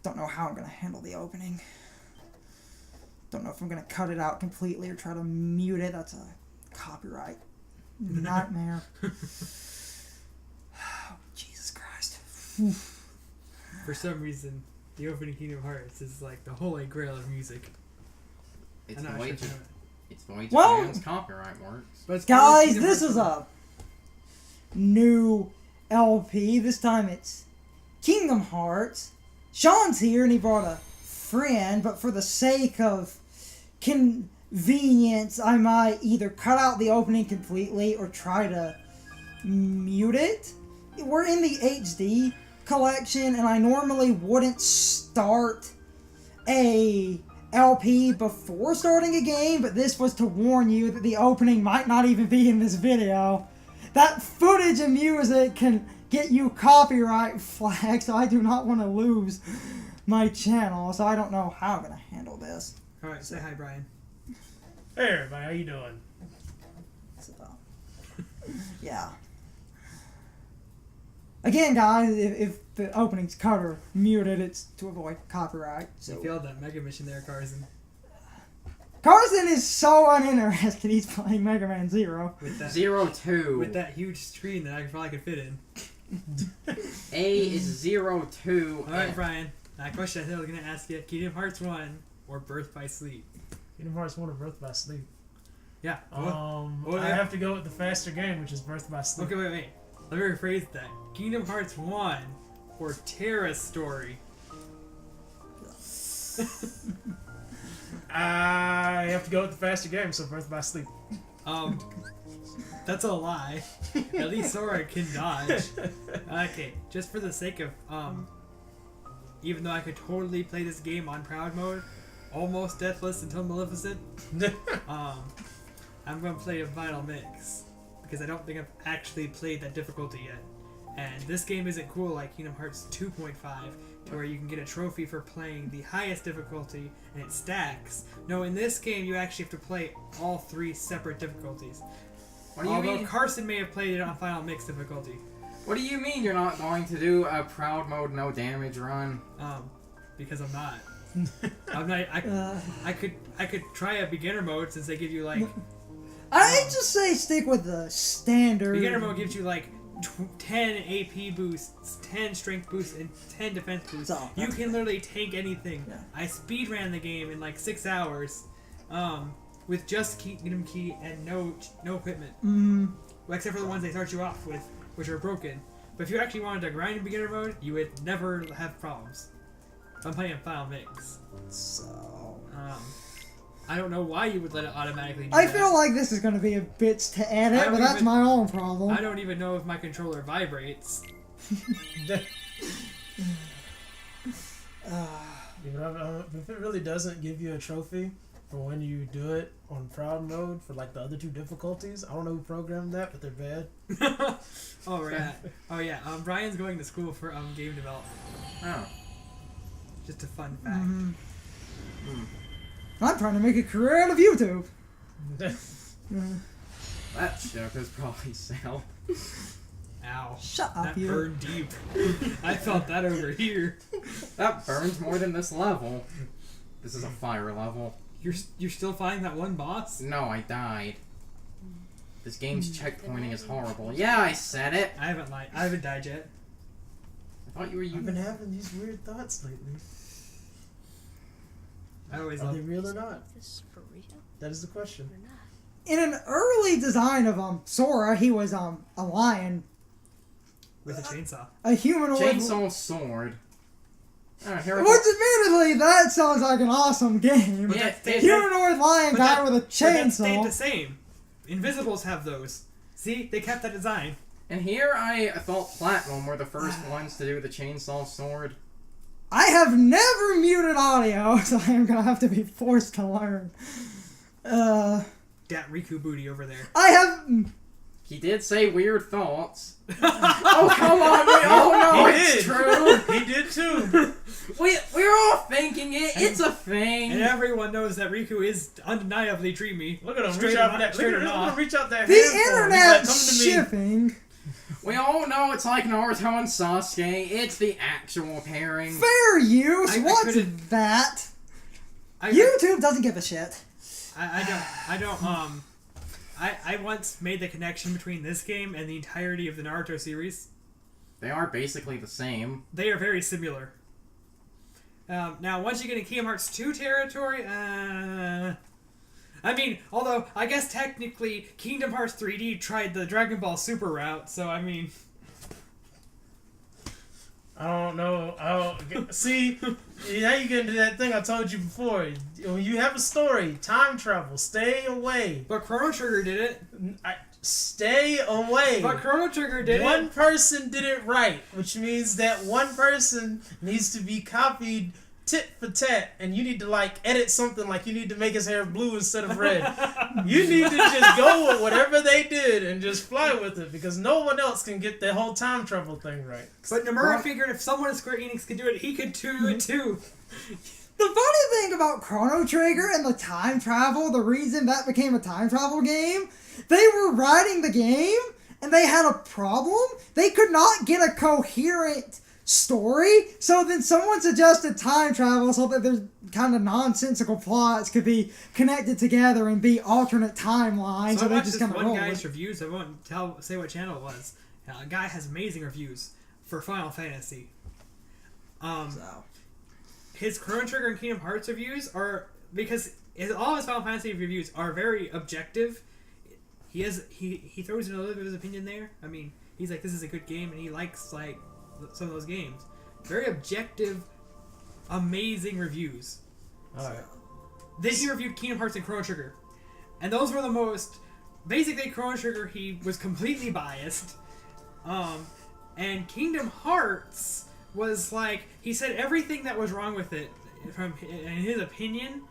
Don't know how I'm going to handle the opening. Don't know if I'm going to cut it out completely or try to mute it. That's a copyright nightmare. Jesus Christ. For some reason, the opening Kingdom Hearts is like the holy grail of music. It's the way Japan's copyright works. But guys, this is a new LP. This time it's Kingdom Hearts. Sean's here and he brought a friend, but for the sake of convenience, I might either cut out the opening completely or try to mute it. We're in the HD collection, and I normally wouldn't start a LP before starting a game, but this was to warn you that the opening might not even be in this video. That footage and music can get you copyright flagged, so I do not want to lose my channel, so I don't know how I'm going to handle this. Alright, say hi, Brian. Hey everybody, how you doing? So, yeah. Again, guys, if the opening's cut or muted, it's to avoid copyright. So. You failed that Mega Mission there, Carson. Carson is so uninterested he's playing Mega Man Zero. With that, 0-2. With that huge screen that I probably could fit in. A is 0-2. Alright, Brian. That question I think I was going to ask you. Kingdom Hearts 1 or Birth by Sleep? Kingdom Hearts 1 or Birth by Sleep? Yeah. I have to go with the faster game, which is Birth by Sleep. Okay, wait. Let me rephrase that. Kingdom Hearts 1 or Terra Story? I have to go with the faster game, so Birth by Sleep. That's a lie. At least Sora can dodge. Okay, just for the sake of, even though I could totally play this game on Proud Mode, almost deathless until Maleficent, I'm going to play a Vinyl Mix, because I don't think I've actually played that difficulty yet. And this game isn't cool like Kingdom Hearts 2.5, to where you can get a trophy for playing the highest difficulty, and it stacks. No, in this game you actually have to play all 3 separate difficulties. What do you Although mean? Carson may have played it on Final Mix difficulty. What do you mean you're not going to do a Proud Mode no damage run? Because I'm not. I'm not. I could try a beginner mode since they give you like. I just say stick with the standard. Beginner mode gives you like 10 AP boosts, 10 strength boosts, and 10 defense boosts. You can literally tank anything. Yeah. I speedran the game in like 6 hours, with just Kingdom Key and no equipment. Well, except for the ones they start you off with, which are broken. But if you actually wanted to grind in beginner mode, you would never have problems. I'm playing Final Mix. So. I don't know why you would let it automatically do I that. feel like this is going to be a bit to edit, but that's my own problem. I don't even know if my controller vibrates. If it really doesn't give you a trophy for when you do it on Proud Mode for like the other 2 difficulties, I don't know who programmed that, but they're bad. Oh yeah. Brian's going to school for game development. Oh. Just a fun fact. I'm trying to make a career out of YouTube. That joke is probably sell. Ow. Shut up, that you. burned deep. I felt that over here. That burns more than this level. This is a fire level. You're still fighting that one boss? No, I died. This game's checkpointing is horrible. Yeah, I said it. I haven't died yet. I thought you were I've been having these weird thoughts lately. Are they real or not? This for real? That is the question. Or not? In an early design of Sora, he was a lion. With a chainsaw. A humanoid. Chainsaw sword. Which admittedly, that sounds like an awesome game. But Yeah, Humanoid lion guy with a But that stayed chainsaw. the same. Invisibles have those. See? They kept that design. And here I thought Platinum were the first ones to do the chainsaw sword. I have never muted audio, so I am gonna have to be forced to learn. That Riku booty over there. I have. He did say weird thoughts. Oh, come on, we all know it's true. He did too. We're all thinking it. It's a thing. And everyone knows that Riku is undeniably dreamy. Look at him. Straight Reach out or for not- that. straight Look or at him. not. Reach out that The hand for him. He's like, internet come to me. shipping. We all know it's like Naruto and Sasuke. It's the actual pairing. Fair use. What's couldn't- that? I, YouTube doesn't give a shit. I don't. I once made the connection between this game and the entirety of the Naruto series. They are basically the same. They are very similar. Now, once you get in Kingdom Hearts 2 territory, I mean, although, I guess technically, Kingdom Hearts 3D tried the Dragon Ball Super route, so, I mean... I don't know. See, now you get into that thing I told you before. When you have a story, time travel, stay away. But Chrono Trigger did it. Stay away. But Chrono Trigger did One it. person did it right, which means that one person needs to be copied tit for tat, and you need to like edit something like you need to make his hair blue instead of red. You need to just go with whatever they did and just fly with it, because no one else can get the whole time travel thing right. But Nomura figured if someone at Square Enix could do it, he could do it too. The funny thing about Chrono Trigger and the time travel, the reason that became a time travel game, they were writing the game and they had a problem. They could not get a coherent story, so then someone suggested time travel so that there's kind of nonsensical plots could be connected together and be alternate timelines. So I they watched just this kind of one roll guy's with it. reviews. I won't say what channel it was. A guy has amazing reviews for Final Fantasy. So. His Chrono Trigger and Kingdom Hearts reviews are, because all his Final Fantasy reviews are very objective. He throws in a little bit of his opinion there. I mean, he's like, this is a good game, and he likes like some of those games. Very objective, amazing reviews. Alright. Then he reviewed Kingdom Hearts and Chrono Trigger, and those were the most. Basically, Chrono Trigger, he was completely biased, and Kingdom Hearts was like, he said everything that was wrong with it in his opinion,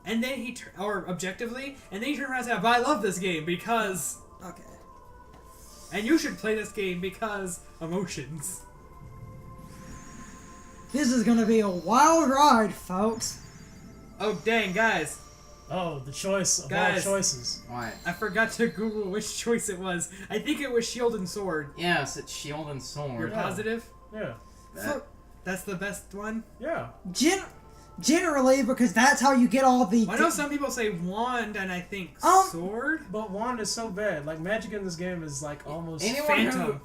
and then or objectively, and then he turned around and said, "But I love this game because." Okay. And you should play this game because emotions. This is gonna be a wild ride, folks. Oh dang, guys! Oh, the choice of Guys. all choices. What? I forgot to Google which choice it was. I think it was Shield and Sword. Yes, it's Shield and You're Sword. Yeah. positive? Yeah. That- That's the best one? Yeah. Generally, because that's how you get all the. I know some people say wand and I think Um, sword. But wand is so bad. Like, magic in this game is like almost... Phantom.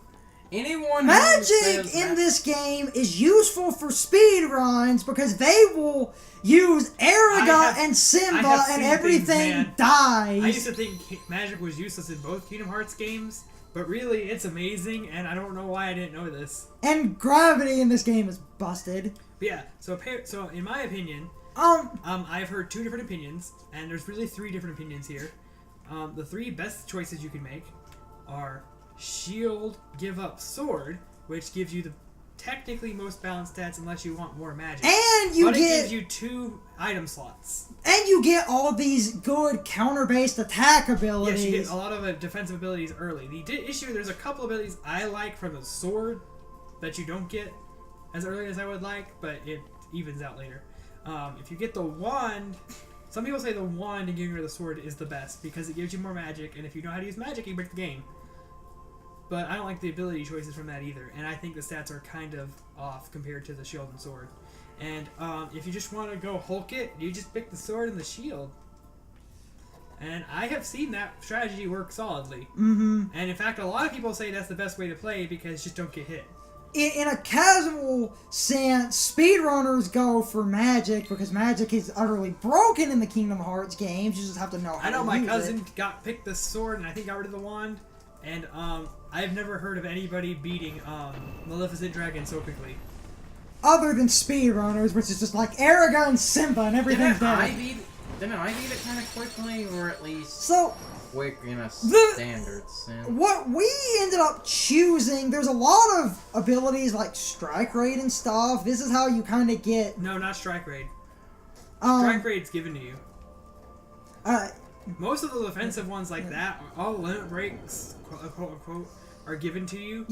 Anyone Magic who says in that- this game is useful for speed runs because they will use Araga and I Simba have and seen everything things, man. dies. I used to think magic was useless in both Kingdom Hearts games, but really it's amazing and I don't know why I didn't know this. And gravity in this game is busted. But yeah, so in my opinion, I've heard two different opinions, and there's really three different opinions here. The three best choices you can make are shield, give up sword, which gives you the technically most balanced stats unless you want more magic. And you but it get gives you 2 item slots. and you get all these good counter-based attack abilities. Yes, you get a lot of defensive abilities early. The issue, there's a couple abilities I like from the sword that you don't get as early as I would like, but it evens out later. If you get the wand, some people say the wand and getting rid of the sword is the best because it gives you more magic, and if you know how to use magic, you break the game. But I don't like the ability choices from that either, and I think the stats are kind of off compared to the shield and sword. And if you just want to go Hulk it, you just pick the sword and the shield. And I have seen that strategy work solidly. Mm-hmm. And in fact, a lot of people say that's the best way to play because just don't get hit. In a casual sense, speedrunners go for magic because magic is utterly broken in the Kingdom Hearts games. You just have to know how I know to my use cousin it. picked the sword and I think got rid of the wand. And I've never heard of anybody beating Maleficent Dragon so quickly. Other than speedrunners, which is just like Araga and Simba and everything's Didn't I beat it kind of quickly, or at least So, quick in a The- standard sense? what we ended up choosing, there's a lot of abilities like Strike Raid and stuff. This is how you kind of get... No, not Strike Raid. Um, Strike Raid's given to you. uh, Most of the defensive ones like that, all the limit breaks, quote unquote, are given to you.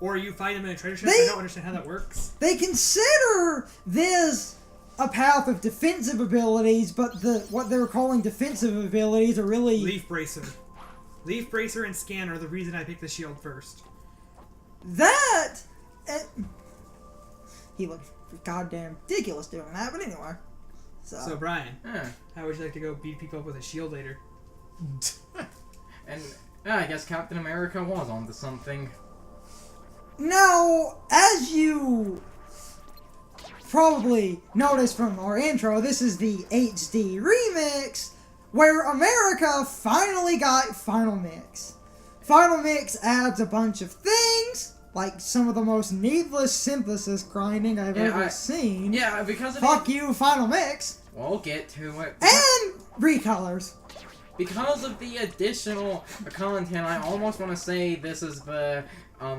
Or you find them in a treasure chest. I don't understand how that works. They consider this a path of defensive abilities, but what they're calling defensive abilities are really... Leaf Bracer. Leaf Bracer and Scan are the reason I picked the shield first. That... he looked goddamn ridiculous doing that, but anyway. So Brian, Yeah. how would you like to go beat people up with a shield later? And I guess Captain America was onto something. Now, as you probably noticed from our intro, this is the HD remix where America finally got Final Mix. Final Mix adds a bunch of things, like some of the most needless synthesis grinding I've ever seen. Yeah, because of Fuck you, Final Mix. We'll get to it. And recolors. Because of the additional content, I almost want to say this is the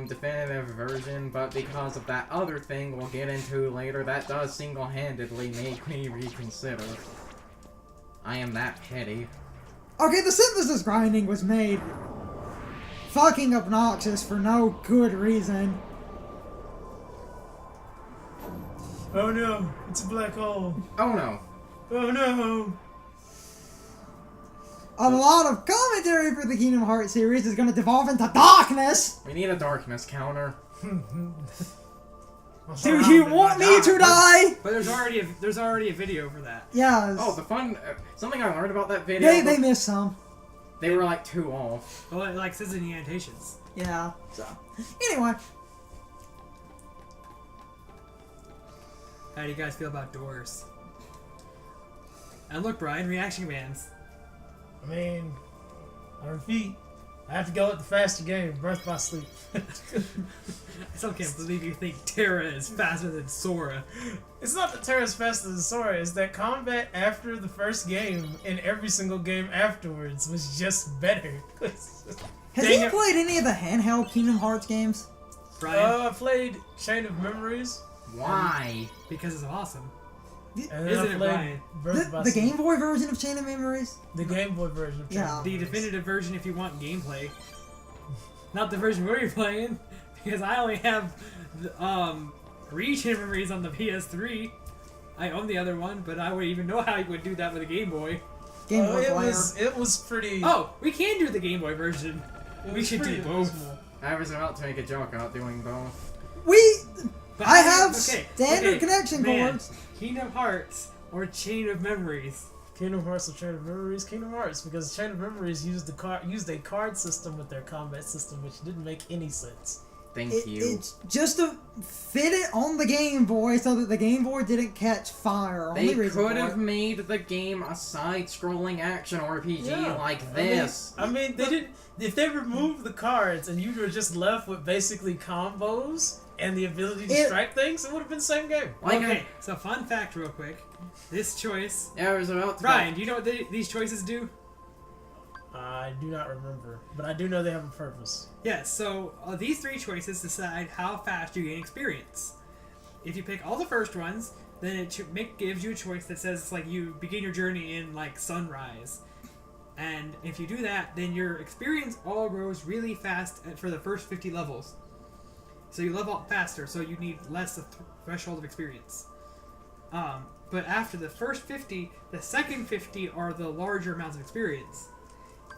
definitive version, but because of that other thing we'll get into later, that does single-handedly make me reconsider. I am that petty. Okay, the synthesis grinding was made fucking obnoxious for no good reason. Oh no, it's a black hole. Oh no. Oh no. A lot of commentary for the Kingdom Hearts series is going to devolve into darkness. We need a darkness counter. Do you want me to die? But there's already a video for that. Yes. Oh, the fun... something I learned about that video... They missed some. They were like 2 off. Well, it like says in the annotations. Yeah. So, anyway. How do you guys feel about doors? And look, Brian, reaction commands. I mean, I repeat, I have to go with the faster game, Birth by Sleep. I still can't believe you think Terra is faster than Sora. It's not that Terra's faster than Sora, it's that combat after the first game and every single game afterwards was just better. Has he played any of the handheld Kingdom Hearts games? Brian? I played Chain of Memories. Why? Because it's awesome. And then Isn't I it, played Brian? Birth by The Sleep. Game Boy version of Chain of Memories? The Game Boy version of Chain Yeah. of The Memories. definitive version if you want gameplay. Not the version we're playing, because I only have Chain Memories on the PS3. I own the other one, but I wouldn't even know how you would do that with a Game Boy. Game Oh, Boy Player. it was pretty... Oh, we can do the Game Boy version. it We was should do pretty both. abysmal. I was about to make a joke about doing both. But I how- have standard connection man, cords. Kingdom Hearts or Chain of Memories? Kingdom Hearts or Chain of Memories? Kingdom Hearts, because Chain of Memories used a card system with their combat system, which didn't make any sense. Thank you. It's just to fit it on the Game Boy so that the Game Boy didn't catch fire. They Only reason could for have it. made the game a side-scrolling action RPG Yeah. like this. I mean, they didn't. If they removed the cards and you were just left with basically combos and the ability to strike things, it would have been the same game. Like Okay, so fun fact real quick. This choice... I was about to... Brian, do you know what these choices do? I do not remember, but I do know they have a purpose. Yes, so these 3 choices decide how fast you gain experience. If you pick all the first ones, then it gives you a choice that says it's like you begin your journey in like sunrise. And if you do that, then your experience all grows really fast for the first 50 levels. So you level up faster, so you need less threshold of experience. But after the first 50, the second 50 are the larger amounts of experience.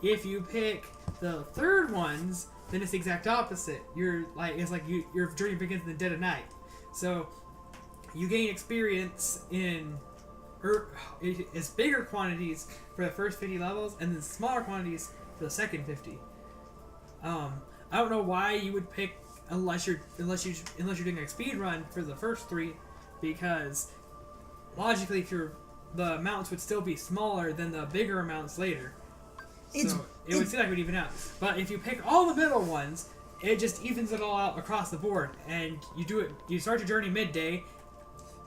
If you pick the third ones, then it's the exact opposite. Your journey begins in the dead of night. So you gain experience in it's bigger quantities for the first 50 levels, and then smaller quantities for the second 50. I don't know why you would pick unless you're doing a speed run for the first 3, because logically, the amounts would still be smaller than the bigger amounts later. So it would seem like it would even out. But if you pick all the middle ones, it just evens it all out across the board, and you start your journey midday.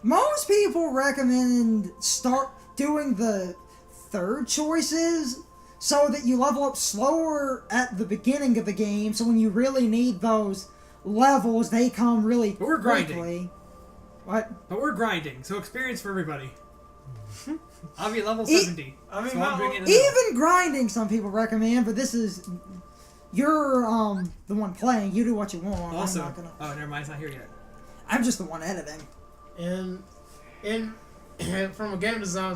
Most people recommend start doing the third choices so that you level up slower at the beginning of the game, so when you really need those levels, they come really But we're grinding. quickly. What? But we're grinding, so experience for everybody. I'll be at level 70. I mean, so I'm doing it in the Even grinding, some people recommend, but this is you're the one playing. You do what you want. Also, I'm not gonna. oh, never mind, it's not here yet. I'm just the one editing. And from a game design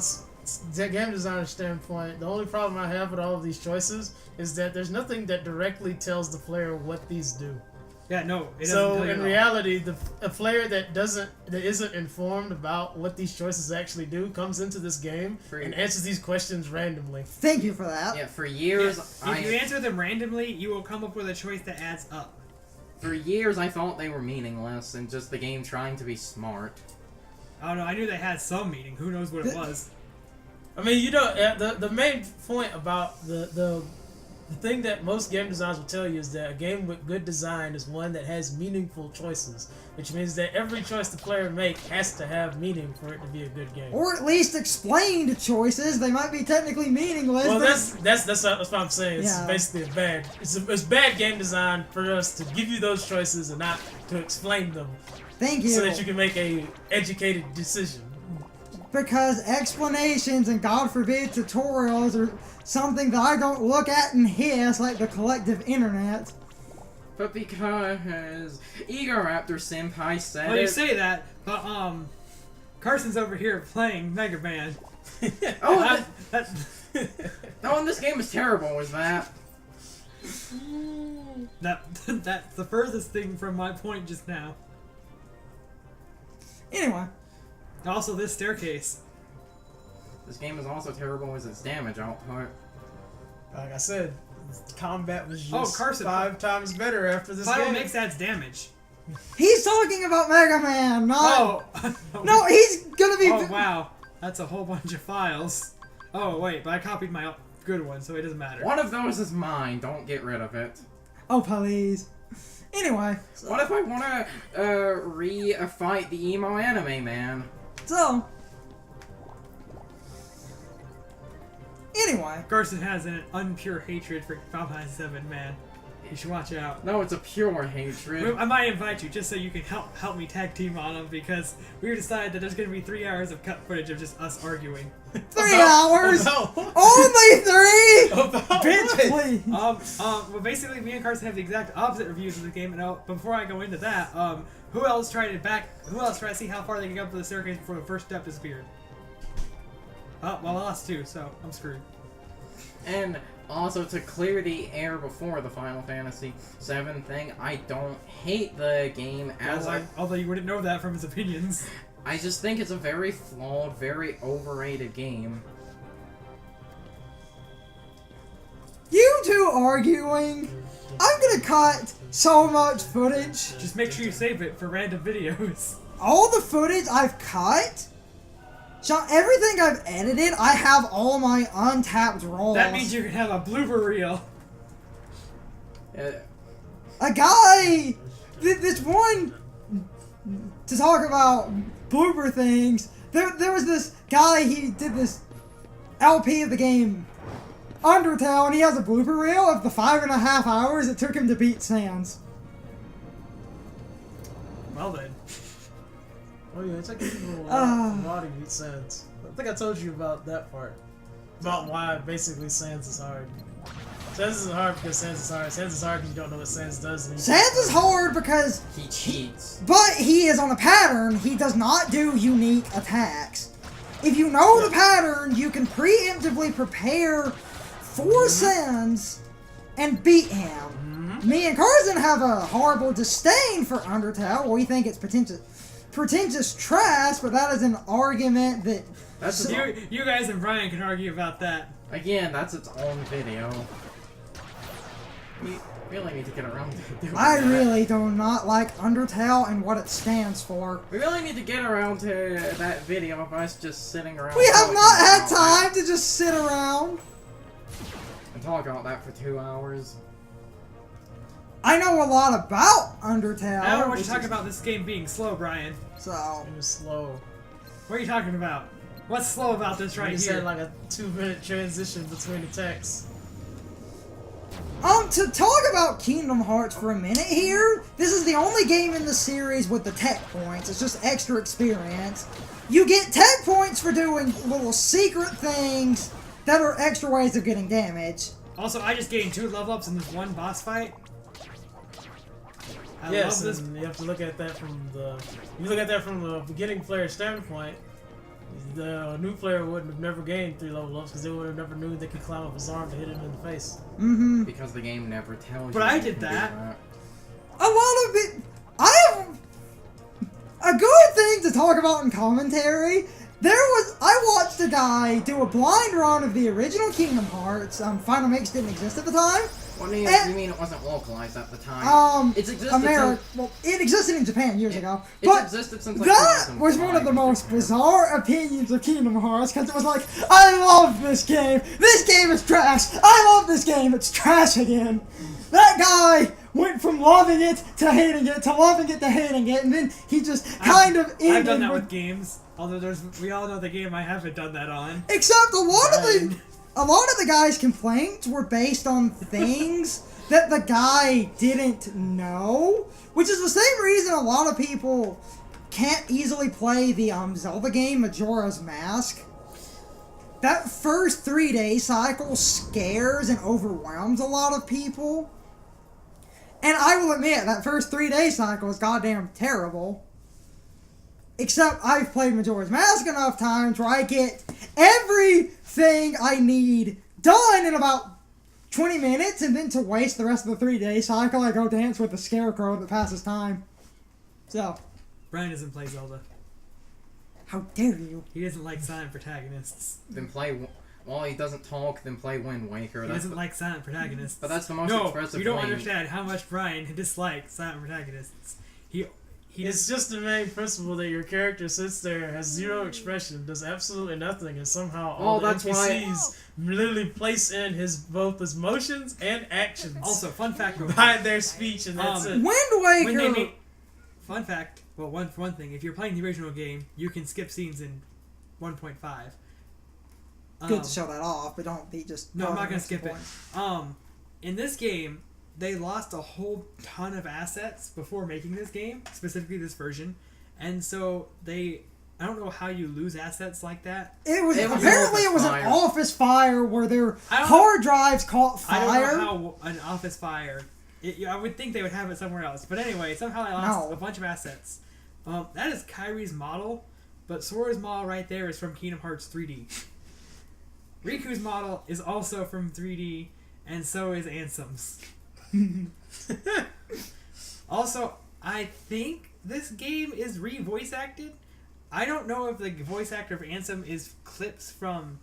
game designer standpoint, the only problem I have with all of these choices is that there's nothing that directly tells the player what these do. Yeah, no, it doesn't So tell you in at all. reality, a player that isn't informed about what these choices actually do comes into this game and answers these questions randomly. Thank you for that. Yeah, for years, If you answer them randomly, you will come up with a choice that adds up. For years, I thought they were meaningless and just the game trying to be smart. I don't know, I knew they had some meaning. Who knows what it was? I mean, you know, the main point about the thing that most game designers will tell you is that a game with good design is one that has meaningful choices, which means that every choice the player makes has to have meaning for it to be a good game. Or at least explain the choices. They might be technically meaningless. Well, but that's what I'm saying. It's Yeah. basically it's bad game design for us to give you those choices and not to explain them, thank you. so that you can make a educated decision. Because explanations and God forbid tutorials are something that I don't look at and hiss like the collective internet. But because Egoraptor Senpai said Well, it. you say that, but Carson's over here playing Mega Man. Oh, that, oh, and this game is terrible, is that? that's the furthest thing from my point just now. Anyway, Also, this staircase. This game is also terrible as its damage output. Like I said, combat was Oh, just Carson. 5 5 times better after this Final game. Mix adds damage. he's talking about Mega Man, not. Oh! No, he's gonna be. Oh, wow. That's a whole bunch of files. Oh, wait, but I copied my good one, so it doesn't matter. One of those is mine, don't get rid of it. Oh, please. Anyway, What if I want to re-fight the emo anime man? so. Anyway, Carson has an unpure hatred for Final Fantasy 7, man. You should watch out. No, it's a pure hatred. I might invite you just so you can help me tag team on them, because we decided that there's going to be 3 hours of cut footage of just us arguing. 3 hours. Only 3. About Bitch, what? please. Well, basically, me and Carson have the exact opposite reviews of the game. And before I go into that, who else tried to see how far they can go up the staircase before the first step disappeared? Oh, well, I lost 2, so I'm screwed. And also, to clear the air before the Final Fantasy VII thing, I don't hate the game as Although you wouldn't know that from his opinions. I just think it's a very flawed, very overrated game. You two arguing. I'm gonna cut so much footage. Just make sure you save it for random videos. All the footage I've cut. So everything I've edited, I have all my untapped rolls. That means you can have a blooper reel. A guy, this one, to talk about blooper things. There was this guy. He did this LP of the game Undertale, and he has a blooper reel of the 5.5 hours it took him to beat Sans. Well then. Oh yeah, it's like people Ah. body beat Sans. I think I told you about that part. About why basically Sans is hard. Sans is hard because Sans is hard. Sans is hard because you don't know what Sans does. And Sans is hard because, He cheats. but he is on a pattern. He does not do unique attacks. If you know the pattern, you can preemptively prepare for Sans and beat him. Me and Carson have a horrible disdain for Undertale. We think it's pretentious trash, but that is an argument that. That's You guys and Brian can argue about that. again, that's its own video. We really need to get around to doing I that. really do not like Undertale and what it stands for. We really need to get around to that video of us just sitting around. We have talking not had about that. time to just sit around. And talk about that for 2 hours. I know a lot about Undertale. I don't know what which you're talking is- about this game being slow, Brian. So, It was slow. What are you talking about? What's slow about this right You here? said like a 2-minute transition between the texts. to talk about Kingdom Hearts for a minute here, this is the only game in the series with the tech points. It's just extra experience. You get tech points for doing little secret things that are extra ways of getting damage. Also, I just gained 2 level ups in this one boss fight. I Yes, love this. and you have to look at that from the beginning player standpoint. the new player wouldn't have never gained 3 level ups because they would have never knew they could climb up his arm to hit him in the face. Mm-hmm. Because the game never tells you. But I you did can do that. A lot of it. I have a good thing to talk about in commentary. I watched a guy do a blind run of the original Kingdom Hearts. Final Mix didn't exist at the time. What do you mean it wasn't localized at the time? It's existed Well, it existed in Japan years ago. It's But existed since like that was one of the 2005, most bizarre opinions of Kingdom Hearts because it was like, I love this game. This game is trash. I love this game. It's trash again. That guy went from loving it to hating it to loving it to hating it, and then he just kind of ended I've done that with games. Although we all know the game I haven't done that on. Except a lot of the guy's complaints were based on things that the guy didn't know, which is the same reason a lot of people can't easily play the Zelda game Majora's Mask. That first 3-day cycle scares and overwhelms a lot of people. And I will admit, that first 3-day cycle is goddamn terrible. Except I've played Majora's Mask enough times where I get everything I need done in about 20 minutes, and then to waste the rest of the 3-day cycle, I go dance with the scarecrow that passes time. So. Brian doesn't play Zelda. How dare you? He doesn't like silent protagonists. Then play... Well, he doesn't talk, then play Wind Waker. He doesn't like silent protagonists. But that's the most expressive you don't way. understand how much Brian dislikes silent protagonists. It's just the main principle that your character sits there, has zero expression, does absolutely nothing, and somehow all the NPCs literally place in both his motions and actions. Also, fun fact by their speech, and that's it. Wind Waker. Fun fact. Well, for one thing, if you're playing the original game, you can skip scenes in 1.5. Good to show that off, but don't be just. No, I'm not gonna skip it. In this game, they lost a whole ton of assets before making this game, specifically this version, and so I don't know how you lose assets like that. Apparently it was an office fire where their hard drives caught fire. I don't know how an office fire. I would think they would have it somewhere else, but anyway, somehow I lost a bunch of assets. That is Kyrie's model, but Sora's model right there is from Kingdom Hearts 3D. Riku's model is also from 3D, and so is Ansem's. Also, I think this game is re-voice acted. I don't know if the voice actor of Ansem is clips from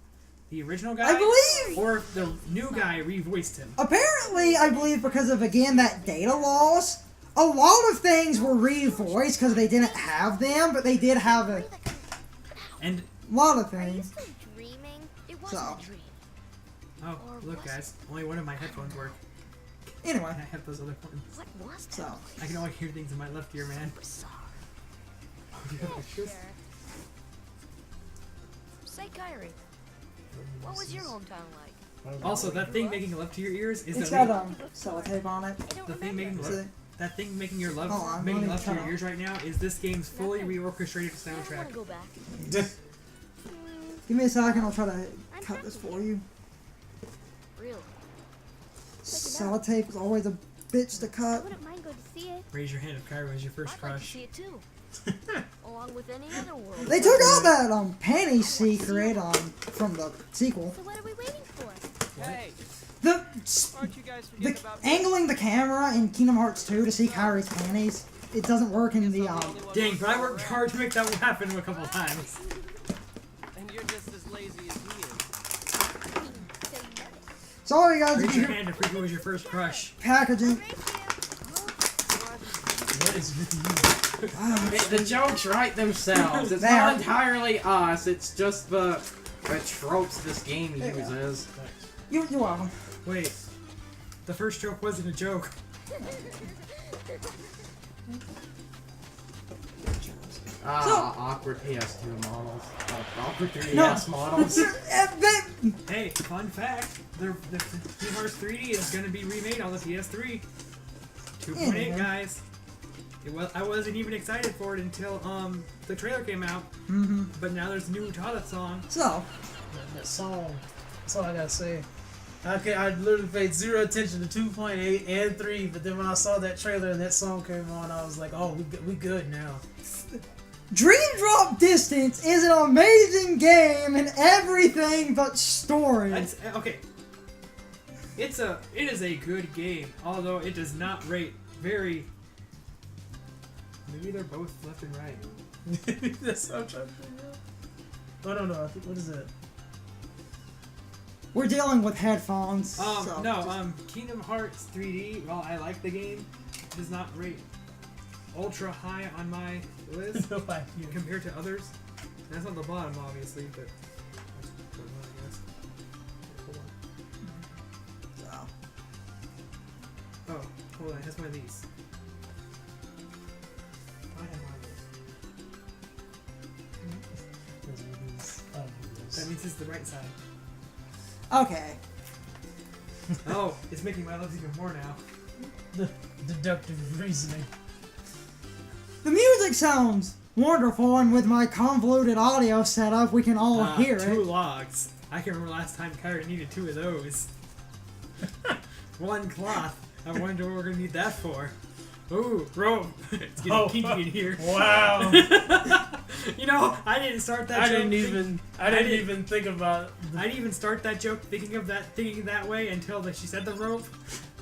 the original guy. I believe! Or if the new guy re-voiced him. Apparently, I believe because of, again, that data loss, a lot of things were re-voiced because they didn't have them, but they did have a lot of things. So. Oh, look guys, only one of my headphones work. Anyway. I have those other ones. What was So. I can only hear things in my left ear, man. Do you have pictures? Say, Kyrie, what was your hometown like? Also, that thing making love to your ears is It's the got sellotape on it. the thing making Is it? that thing making your Hold love on, making let me love to cut your off. ears right now is this game's fully reorchestrated I don't want soundtrack. to go back. Give me a second, I'll try to cut this for you. Really? Sellotape is always a bitch to I cut. wouldn't mind going to see it. Raise your hand if Kyrie was your first I'd like to crush. see it too. Along with any other world. They took out that panty secret from the sequel. So what are we waiting for? Hey, The aren't you guys forgetting about me? angling the camera in Kingdom Hearts 2 to see Kyrie's panties, it doesn't work in the Dang, but I worked hard to make that happen a couple times. And you're just as lazy as he is. Sorry guys, Raise if your you hand if Riku was your first crush. packaging. What is with you? The jokes write themselves. It's There. not entirely us. It's just the tropes this game There you go. uses. You're welcome. Wait, the first joke wasn't a joke. Awkward PS2 models. Awkward 3DS models. Hey, fun fact: the Kingdom Hearts 3D is going to be remade on the PS3. 2.8, Yeah. guys. I wasn't even excited for it until the trailer came out. Mm-hmm. But now there's a new Utada song. So, That song. That's all I gotta say. I literally paid zero attention to 2.8 and 3, but then when I saw that trailer and that song came on, I was like, oh, we good now. Dream Drop Distance is an amazing game in everything but story. Okay. It is a good game, although it does not rate very. Maybe they're both left and right. That's what I'm trying to figure out. Oh, no, no. I think, what is it? We're dealing with headphones. so Kingdom Hearts 3D, while I like the game, it does not rate ultra high on my list No idea. compared to others. That's on the bottom, obviously, but that's good one, I guess. Hold on. So. Oh, hold on, it has one of these. I have one of those. That means it's the right side. Okay. Oh, it's making my lips even more now. Deductive reasoning. The music sounds wonderful, and with my convoluted audio setup, we can all hear Two it. logs. I can remember last time Kyra needed 2 of those. One cloth. I wonder what we're gonna need that for. Ooh, rope. It's getting kinky in here. Wow. You know, I didn't start that I joke. didn't even think about. I didn't even start that joke thinking that way until she said the rope.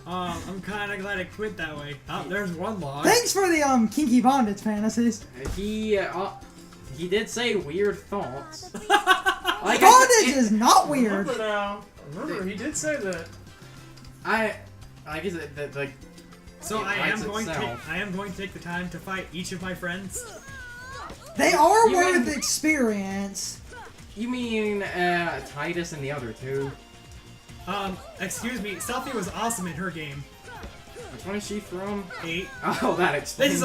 I'm kind of glad it went that way. Oh, there's one log. Thanks for the kinky bondage fantasies. He did say weird thoughts. Like Bondage is not weird. Remember now. Remember, he did say that. I guess that like. So It I am writes going itself. to take the time to fight each of my friends. They are You worth mean- experience. You mean Titus and the other two? Excuse me, Selfie was awesome in her game. Which one is she from? 8. Oh, that explains This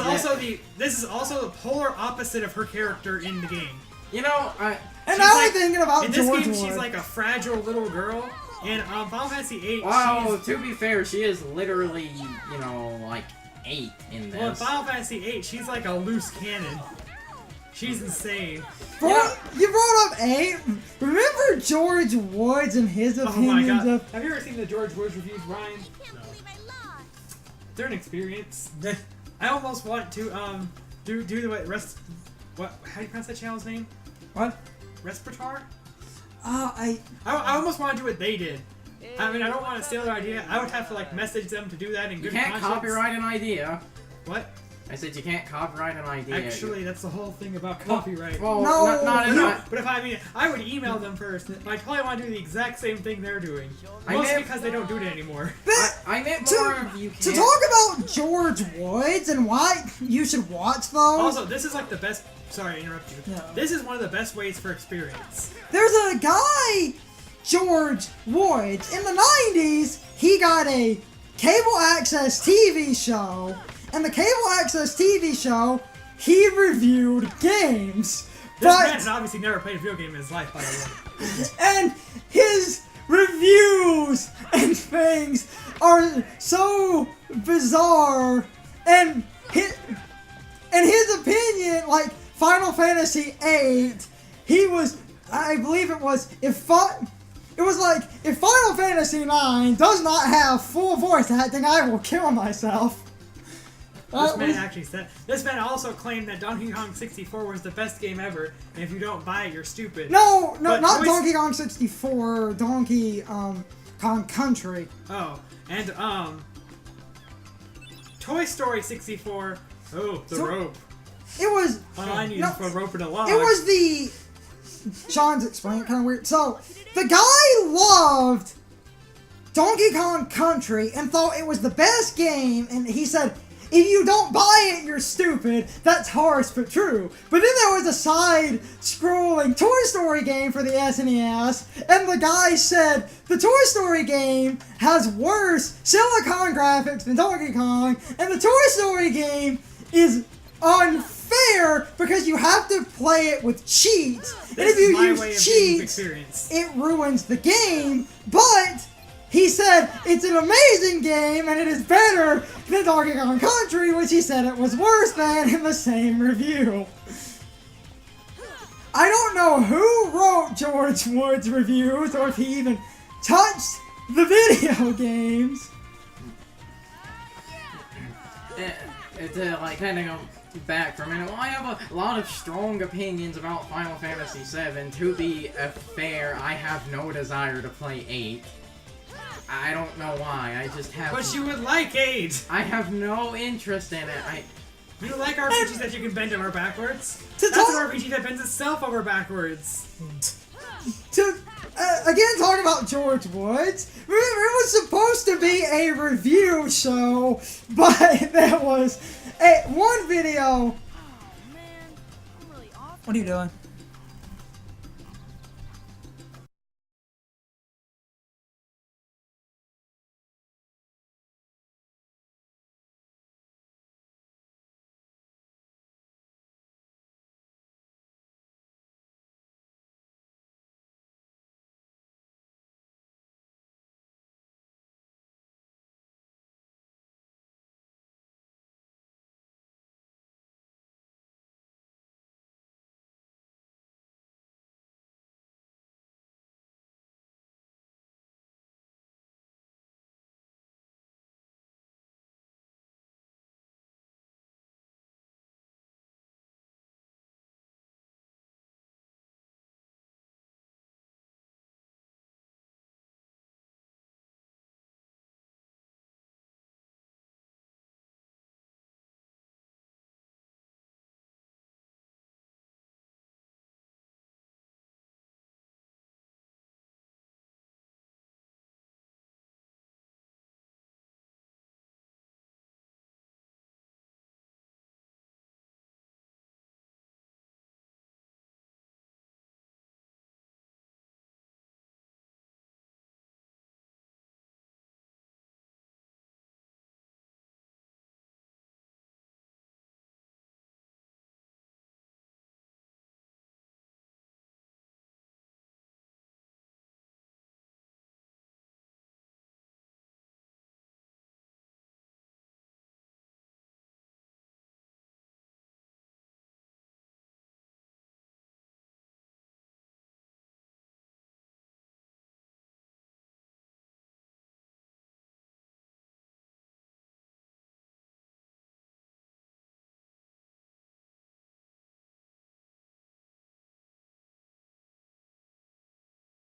is it. also the polar opposite of her character in the game. You know, And She's now like- I'm thinking about In this George game, Wood. she's like a fragile little girl. In Final Fantasy 8, wow. she's... To be fair, she is literally, you know, like 8 in Well, in this. Final Fantasy 8, she's like a loose cannon. She's insane. You brought up 8. Remember George Woods and his Oh my opinions god. of... Have you ever seen the George Woods reviews, Ryan? They're an experience. I almost want to do what how do you pronounce that channel's name? What? Repertoire? I I almost want to do what they did. I mean, I don't want to steal their idea. I would have to like message them to do that in You good can't conscience. copyright an idea. What? I said you can't copyright an idea. Actually, that's the whole thing about copyright. Well, No, not in no. my- But if I would email them first. I probably want to do the exact same thing they're doing. I Mostly meant- because they don't do it anymore. I meant more of you to can't. talk about George Woods and why you should watch those. Also, this is like the best. Sorry, I interrupt you. No. This is one of the best ways for experience. There's a guy, George Woods, in the 90s, he got a cable access TV show, and the cable access TV show, he reviewed games. This But, man has obviously never played a video game in his life, by the way. and his reviews and things are so bizarre, and his opinion, like Final Fantasy VIII, I believe it was, if Final Fantasy IX does not have full voice acting, I will kill myself. This man also claimed that Donkey Kong 64 was the best game ever, and if you don't buy it, you're stupid. No, But not Toy- Donkey Kong 64, Donkey Kong Country. Oh, and Toy Story 64. Oh, the So- rope. It was, All I need no, is for a rope and a log. it was the, Sean's explaining kind of weird. So, the guy loved Donkey Kong Country and thought it was the best game, and he said, if you don't buy it, you're stupid. That's harsh but true. But then there was a side-scrolling Toy Story game for the SNES, and the guy said, the Toy Story game has worse Silicon graphics than Donkey Kong, and the Toy Story game is unfair because you have to play it with cheats. And This if you is my use way of getting cheats, experience. it ruins the game, but he said it's an amazing game and it is better than Donkey Kong Country, which he said it was worse than in the same review. I don't know who wrote George Wood's reviews or if he even touched the video games. It's like kind of back for a minute. Well, I have a lot of strong opinions about Final Fantasy VII. To be fair, I have no desire to play 8. I don't know why. I just have. But you would like 8. I have no interest in it. You like RPGs that you can bend over backwards? To That's talk- an RPG that bends itself over backwards. Again, talking about George Woods, it was supposed to be a review show, but there was one video. Man, I'm really off. What are you doing?